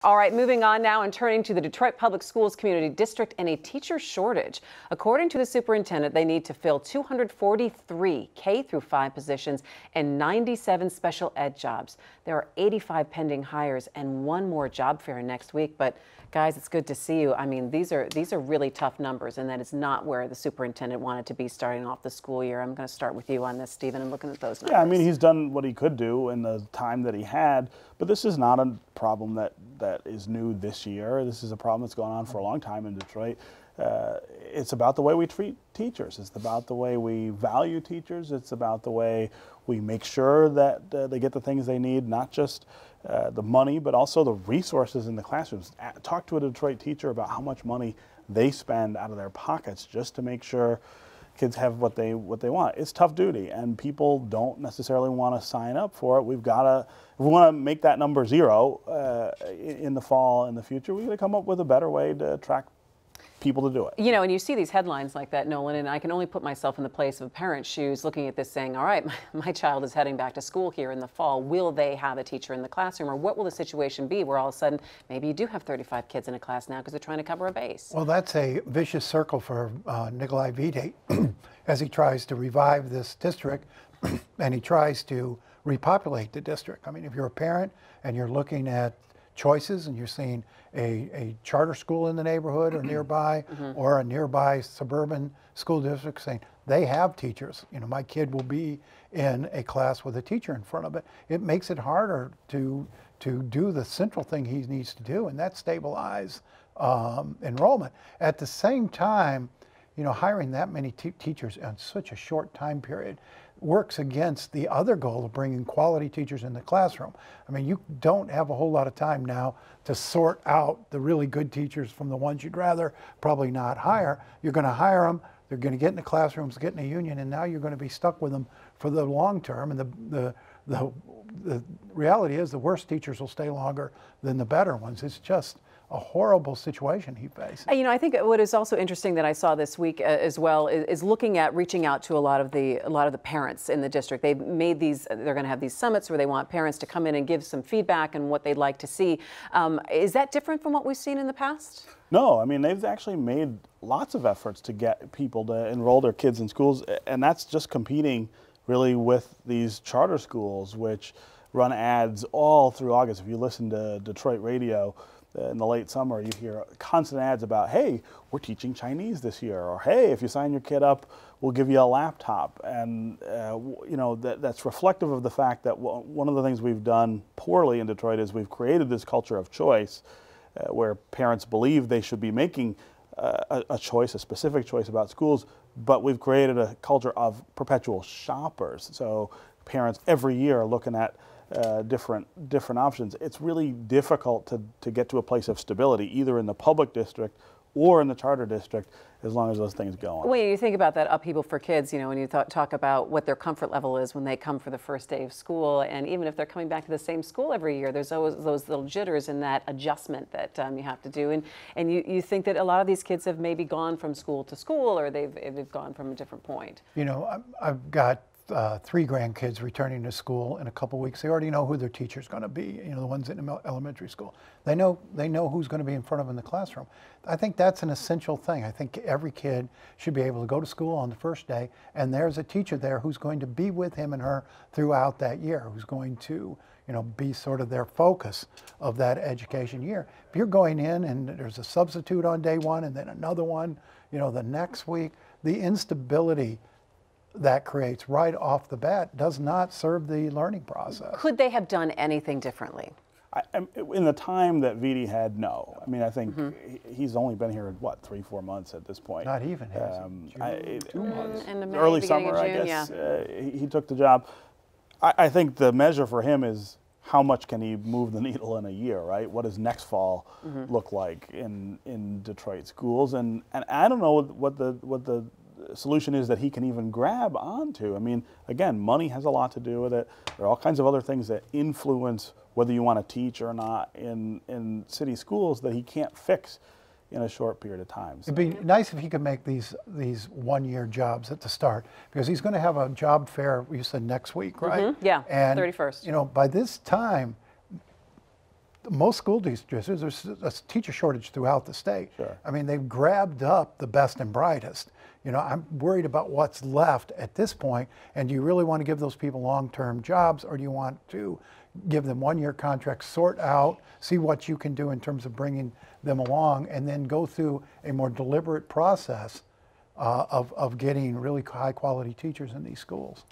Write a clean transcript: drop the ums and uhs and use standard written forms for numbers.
All right, moving on now and turning to the Detroit Public Schools Community District and a teacher shortage. According to the superintendent, they need to fill 243 K-5 positions and 97 special ed jobs. There are 85 pending hires and one more job fair next week. But guys, it's good to see you. I mean, these are really tough numbers, and that is not where the superintendent wanted to be starting off the school year. I'm going to start with you on this, Stephen, and looking at those numbers. Yeah, I mean, he's done what he could do in the time that he had, but this is not a problem that is new this year. This is a problem that's gone on for a long time in Detroit. It's about the way we treat teachers. It's about the way we value teachers. It's about the way we make sure that they get the things they need, not just the money, but also the resources in the classrooms. Talk to a Detroit teacher about how much money they spend out of their pockets just to make sure kids have what they want. It's tough duty, and people don't necessarily want to sign up for it. We've got to, if we want to make that number zero in the fall, in the future, we've got to come up with a better way to attract people to do it. You know, and you see these headlines like that, Nolan, and I can only put myself in the place of a parent's shoes looking at this saying, all right, my child is heading back to school here in the fall. Will they have a teacher in the classroom, or what will the situation be where all of a sudden maybe you do have 35 kids in a class now because they're trying to cover a base? Well, that's a vicious circle for Nikolai Vide as he tries to revive this district and he tries to repopulate the district. I mean, if you're a parent and you're looking at choices and you're seeing a charter school in the neighborhood or nearby, or a nearby suburban school district saying they have teachers, you know, my kid will be in a class with a teacher in front of it, it makes it harder to do the central thing he needs to do, and that's stabilize enrollment. At the same time, you know, hiring that many teachers in such a short time period works against the other goal of bringing quality teachers in the classroom. I mean, you don't have a whole lot of time now to sort out the really good teachers from the ones you'd rather probably not hire. You're going to hire them, they're going to get in the classrooms, get in a union, and now you're going to be stuck with them for the long term. And the reality is the worst teachers will stay longer than the better ones. It's just a horrible situation he faced. You know, I think what is also interesting that I saw this week as well is looking at reaching out to a lot of the parents in the district. They've made these, they're going to have these summits where they want parents to come in and give some feedback and what they'd like to see. Is that different from what we've seen in the past? No, I mean, they've actually made lots of efforts to get people to enroll their kids in schools, and that's just competing really with these charter schools, which run ads all through August. If you listen to Detroit radio, in the late summer, you hear constant ads about, hey, we're teaching Chinese this year, or hey, if you sign your kid up, we'll give you a laptop. And you know, that's reflective of the fact that one of the things we've done poorly in Detroit is we've created this culture of choice where parents believe they should be making a choice, a specific choice about schools, but we've created a culture of perpetual shoppers. So parents every year are looking at different options. It's really difficult to get to a place of stability, either in the public district or in the charter district, as long as those things go on. Well, you think about that upheaval for kids, you know, when you talk about what their comfort level is when they come for the first day of school, and even if they're coming back to the same school every year, there's always those little jitters in that adjustment that you have to do. And you think that a lot of these kids have maybe gone from school to school, or they've gone from a different point. You know, I've got 3 grandkids returning to school in a couple weeks. They already know who their teacher's going to be, you know, the ones in elementary school. They know who's going to be in front of them in the classroom. I think that's an essential thing. I think every kid should be able to go to school on the first day, and there's a teacher there who's going to be with him and her throughout that year, who's going to, you know, be sort of their focus of that education year. If you're going in and there's a substitute on day one and then another one, you know, the next week, the instability that creates right off the bat does not serve the learning process. Could they have done anything differently? In the time that Vidi had, no. I mean, I think he's only been here, what, 3-4 months at this point. Not even, 2 months. Early summer, I guess, he took the job. I think the measure for him is how much can he move the needle in a year, right? What does next fall look like in Detroit schools? And I don't know what the solution is that he can even grab onto. I mean, again, money has a lot to do with it. There are all kinds of other things that influence whether you want to teach or not in city schools that he can't fix in a short period of time. So. It'd be nice if he could make these one-year jobs at the start, because he's going to have a job fair, you said next week, right? Yeah, and 31st. You know, by this time, most school districts, there's a teacher shortage throughout the state. Sure. I mean, they've grabbed up the best and brightest. You know, I'm worried about what's left at this point, and do you really want to give those people long-term jobs, or do you want to give them one-year contracts, sort out, see what you can do in terms of bringing them along, and then go through a more deliberate process of getting really high-quality teachers in these schools?